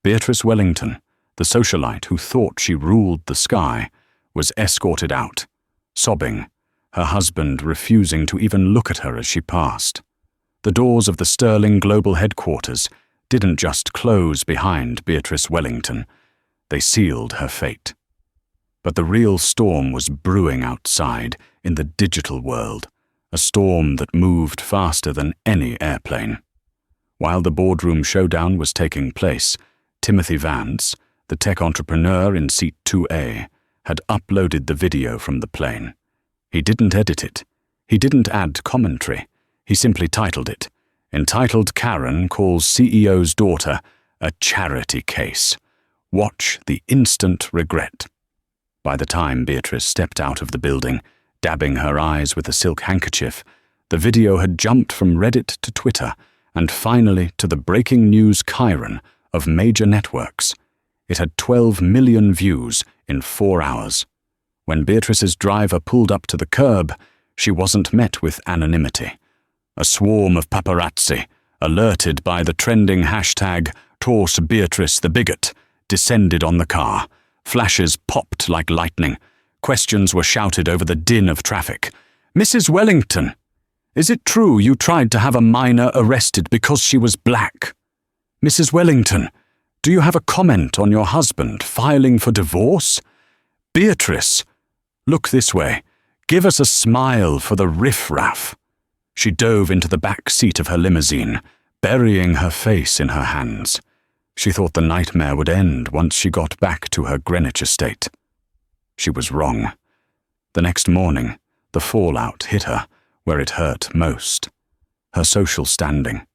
Beatrice Wellington, the socialite who thought she ruled the sky, was escorted out, sobbing, her husband refusing to even look at her as she passed. The doors of the Sterling Global Headquarters didn't just close behind Beatrice Wellington, they sealed her fate. But the real storm was brewing outside in the digital world, a storm that moved faster than any airplane. While the boardroom showdown was taking place, Timothy Vance, the tech entrepreneur in seat 2A, had uploaded the video from the plane. He didn't edit it. He didn't add commentary. He simply titled it, "Entitled Karen Calls CEO's Daughter a Charity Case. Watch the Instant Regret." By the time Beatrice stepped out of the building, dabbing her eyes with a silk handkerchief, the video had jumped from Reddit to Twitter and finally to the breaking news chyron of major networks. It had 12 million views in 4 hours. When Beatrice's driver pulled up to the curb, she wasn't met with anonymity. A swarm of paparazzi, alerted by the trending hashtag #TorseBeatrice the Bigot, descended on the car. Flashes popped like lightning. Questions were shouted over the din of traffic. "Mrs. Wellington, is it true you tried to have a minor arrested because she was black? Mrs. Wellington, do you have a comment on your husband filing for divorce? Beatrice, look this way. Give us a smile for the riffraff." She dove into the back seat of her limousine, burying her face in her hands. She thought the nightmare would end once she got back to her Greenwich estate. She was wrong. The next morning, the fallout hit her where it hurt most: her social standing.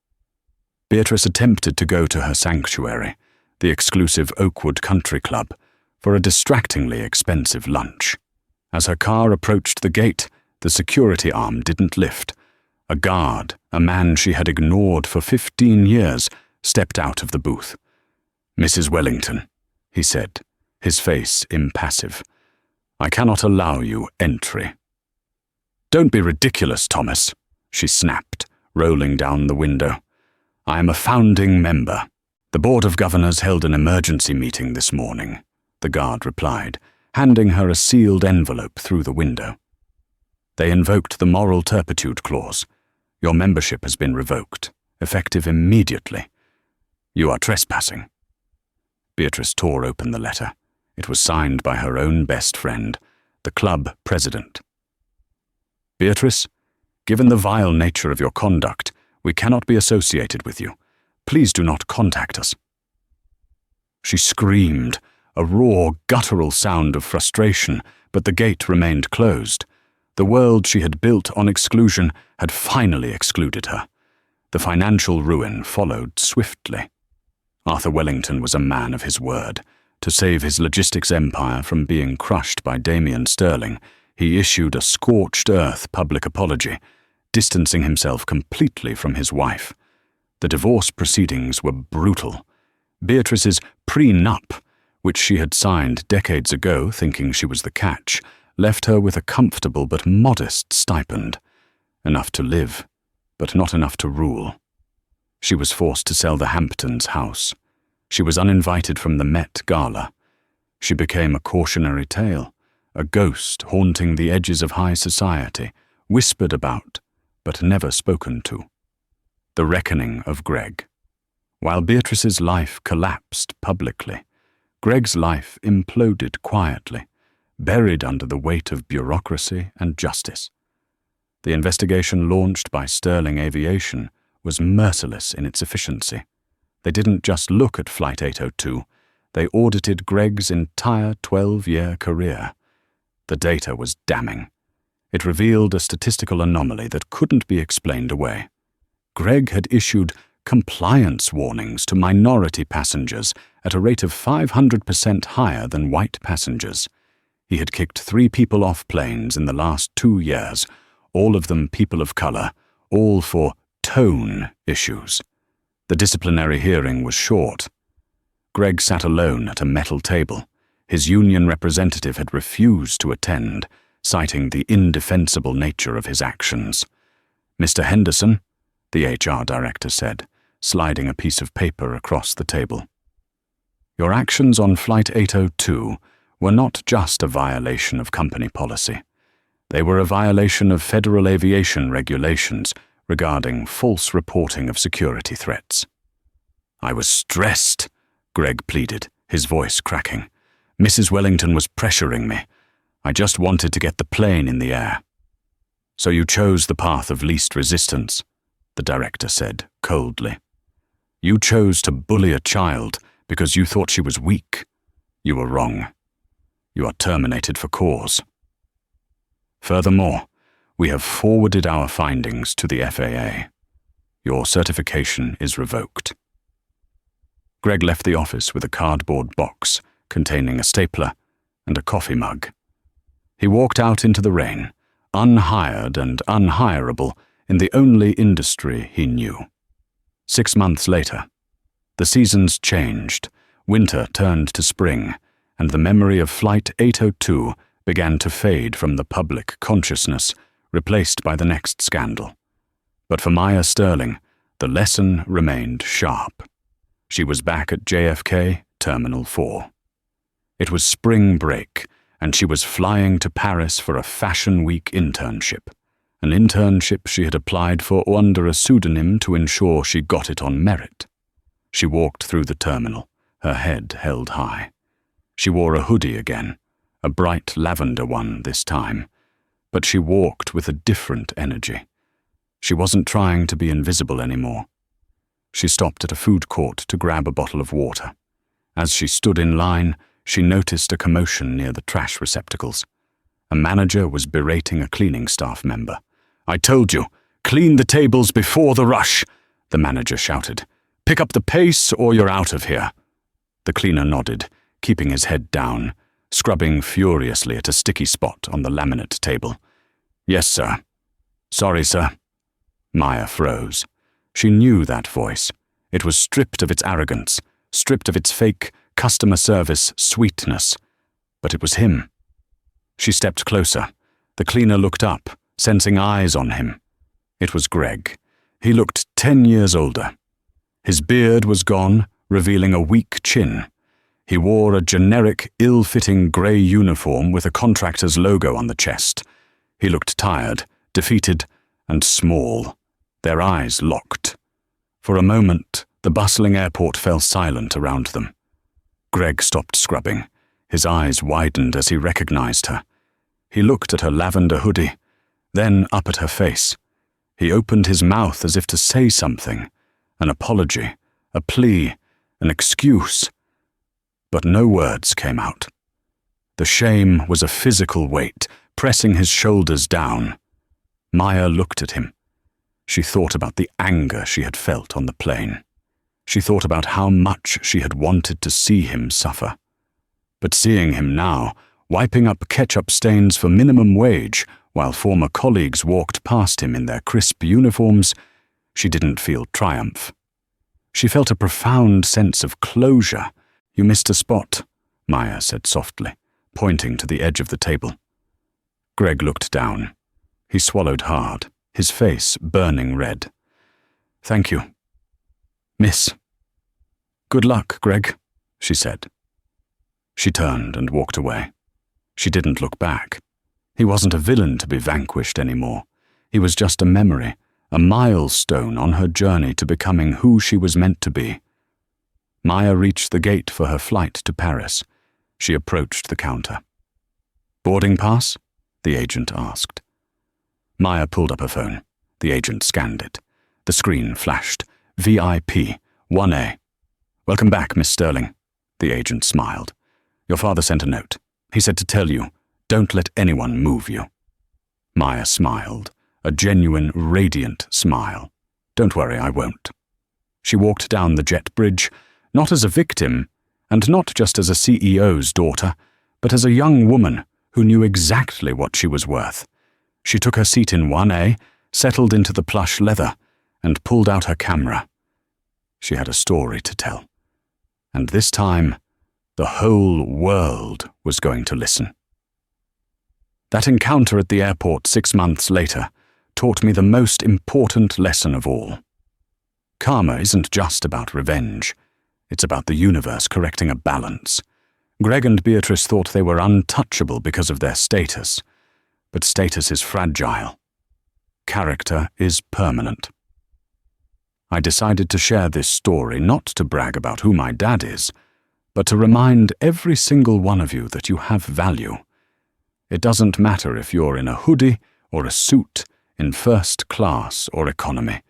Beatrice attempted to go to her sanctuary, the exclusive Oakwood Country Club, for a distractingly expensive lunch. As her car approached the gate, the security arm didn't lift. A guard, a man she had ignored for 15 years, stepped out of the booth. "Mrs. Wellington," he said, his face impassive, "I cannot allow you entry." "Don't be ridiculous, Thomas," she snapped, rolling down the window. "I am a founding member. The Board of Governors held an emergency meeting this morning," the guard replied, handing her a sealed envelope through the window. "They invoked the moral turpitude clause. Your membership has been revoked, effective immediately. You are trespassing." Beatrice tore open the letter. It was signed by her own best friend, the club president. "Beatrice, given the vile nature of your conduct, we cannot be associated with you. Please do not contact us." She screamed, a raw, guttural sound of frustration, but the gate remained closed. The world she had built on exclusion had finally excluded her. The financial ruin followed swiftly. Arthur Wellington was a man of his word. To save his logistics empire from being crushed by Damien Sterling, he issued a scorched-earth public apology, distancing himself completely from his wife. The divorce proceedings were brutal. Beatrice's prenup, which she had signed decades ago thinking she was the catch, left her with a comfortable but modest stipend. Enough to live, but not enough to rule. She was forced to sell the Hamptons house. She was uninvited from the Met Gala. She became a cautionary tale, a ghost haunting the edges of high society, whispered about, but never spoken to. The reckoning of Greg. While Beatrice's life collapsed publicly, Greg's life imploded quietly, buried under the weight of bureaucracy and justice. The investigation launched by Sterling Aviation was merciless in its efficiency. They didn't just look at Flight 802, they audited Greg's entire 12-year career. The data was damning. It revealed a statistical anomaly that couldn't be explained away. Greg had issued compliance warnings to minority passengers at a rate of 500% higher than white passengers. He had kicked 3 people off planes in the last 2 years, all of them people of color, all for tone issues. The disciplinary hearing was short. Greg sat alone at a metal table. His union representative had refused to attend, citing the indefensible nature of his actions. "Mr. Henderson," the HR director said, sliding a piece of paper across the table. "Your actions on Flight 802 were not just a violation of company policy. They were a violation of federal aviation regulations regarding false reporting of security threats." "I was stressed," Greg pleaded, his voice cracking. "Mrs. Wellington was pressuring me. I just wanted to get the plane in the air." "So you chose the path of least resistance," the director said coldly. "You chose to bully a child because you thought she was weak. You were wrong. You are terminated for cause. Furthermore, we have forwarded our findings to the FAA. Your certification is revoked." Greg left the office with a cardboard box containing a stapler and a coffee mug. He walked out into the rain, unhired and unhirable in the only industry he knew. 6 months later, the seasons changed, winter turned to spring, and the memory of Flight 802 began to fade from the public consciousness, replaced by the next scandal. But for Maya Sterling, the lesson remained sharp. She was back at JFK Terminal 4. It was spring break, and she was flying to Paris for a Fashion Week internship, an internship she had applied for under a pseudonym to ensure she got it on merit. She walked through the terminal, her head held high. She wore a hoodie again, a bright lavender one this time, but she walked with a different energy. She wasn't trying to be invisible anymore. She stopped at a food court to grab a bottle of water. As she stood in line, she noticed a commotion near the trash receptacles. A manager was berating a cleaning staff member. "I told you, clean the tables before the rush," the manager shouted. "Pick up the pace or you're out of here." The cleaner nodded, keeping his head down, scrubbing furiously at a sticky spot on the laminate table. "Yes, sir." "Sorry, sir." Maya froze. She knew that voice. It was stripped of its arrogance, stripped of its fake customer service sweetness. But it was him. She stepped closer. The cleaner looked up, sensing eyes on him. It was Greg. He looked 10 years older. His beard was gone, revealing a weak chin. He wore a generic, ill-fitting grey uniform with a contractor's logo on the chest. He looked tired, defeated, and small. Their eyes locked. For a moment, the bustling airport fell silent around them. Greg stopped scrubbing. His eyes widened as he recognized her. He looked at her lavender hoodie, then up at her face. He opened his mouth as if to say something, an apology, a plea, an excuse. But no words came out. The shame was a physical weight, pressing his shoulders down. Maya looked at him. She thought about the anger she had felt on the plane. She thought about how much she had wanted to see him suffer. But seeing him now, wiping up ketchup stains for minimum wage, While former colleagues walked past him in their crisp uniforms, she didn't feel triumph. She felt a profound sense of closure. "You missed a spot," Maya said softly, pointing to the edge of the table. Greg looked down. He swallowed hard, his face burning red. "Thank you." "Miss." "Good luck, Greg," she said. She turned and walked away. She didn't look back. He wasn't a villain to be vanquished anymore. He was just a memory, a milestone on her journey to becoming who she was meant to be. Maya reached the gate for her flight to Paris. She approached the counter. "Boarding pass?" the agent asked. Maya pulled up her phone. The agent scanned it. The screen flashed. VIP 1A. "Welcome back, Miss Sterling." The agent smiled. "Your father sent a note. He said to tell you, don't let anyone move you." Maya smiled, a genuine, radiant smile. "Don't worry, I won't." She walked down the jet bridge, not as a victim, and not just as a CEO's daughter, but as a young woman who knew exactly what she was worth. She took her seat in 1A, settled into the plush leather, and pulled out her camera. She had a story to tell. And this time, the whole world was going to listen. That encounter at the airport 6 months later taught me the most important lesson of all. Karma isn't just about revenge. It's about the universe correcting a balance. Greg and Beatrice thought they were untouchable because of their status. But status is fragile. Character is permanent. I decided to share this story not to brag about who my dad is, but to remind every single one of you that you have value. It doesn't matter if you're in a hoodie or a suit, in first class or economy.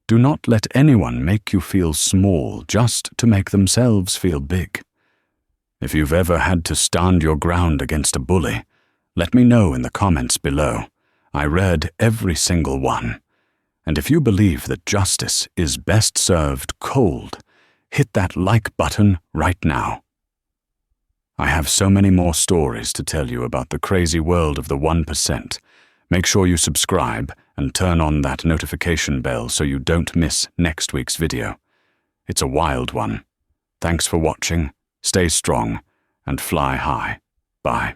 Do not let anyone make you feel small just to make themselves feel big. If you've ever had to stand your ground against a bully, let me know in the comments below. I read every single one. And if you believe that justice is best served cold, hit that like button right now. I have so many more stories to tell you about the crazy world of the 1%. Make sure you subscribe and turn on that notification bell so you don't miss next week's video. It's a wild one. Thanks for watching, stay strong, and fly high. Bye.